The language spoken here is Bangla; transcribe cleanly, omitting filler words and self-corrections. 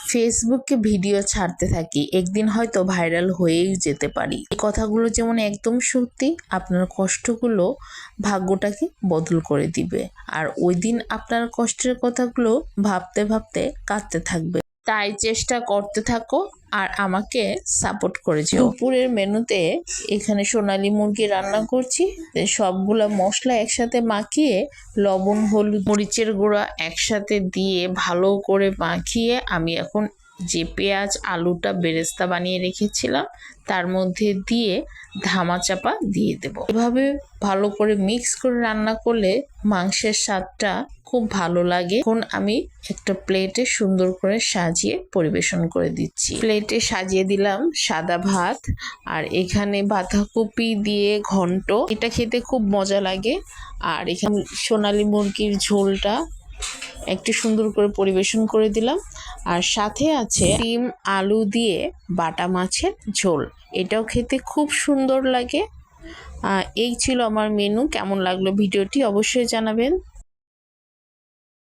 ফেসবুকে ভিডিও ছাড়তে থাকি, একদিন হয়তো ভাইরাল হয়েই যেতে পারি। এই কথাগুলো যেমন একদম সত্যি, আপনার কষ্টগুলো ভাগ্যটাকে বদল করে দিবে। আর ওই দিন আপনার কষ্টের কথাগুলো ভাবতে ভাবতে কাঁদতে থাকবে। তাই চেষ্টা করতে থাকো আর আমাকে সাপোর্ট করে যেও। দুপুরের মেনুতে এখানে সোনালী মুরগি রান্না করছি। সবগুলা মশলা একসাথে মাখিয়ে লবণ, হলুদ, মরিচের গুঁড়া একসাথে দিয়ে ভালো করে মাখিয়ে আমি এখন যে পেঁয়াজ আলুটা বেরেস্তা বানিয়ে রেখেছিলাম তার মধ্যে দিয়ে ধামা চাপা দিয়ে দেব। এভাবে ভালো করে মিক্স করে রান্না করলে মাংসের স্বাদটা খুব ভালো লাগে। এখন আমি একটা প্লেটে সুন্দর করে সাজিয়ে পরিবেশন করে দিচ্ছি। প্লেটে সাজিয়ে দিলাম সাদা ভাত, আর এখানে বাঁধাকপি দিয়ে ঘন্ট, এটা খেতে খুব মজা লাগে। আর এখানে সোনালী মুরগির ঝোলটা একটু সুন্দর করে পরিবেশন করে দিলাম। আর সাথে আছে ডিম আলু দিয়ে বাটা মাছের ঝোল, এটাও খেতে খুব সুন্দর লাগে। এই ছিল আমার মেনু। কেমন লাগলো ভিডিওটি অবশ্যই জানাবেন।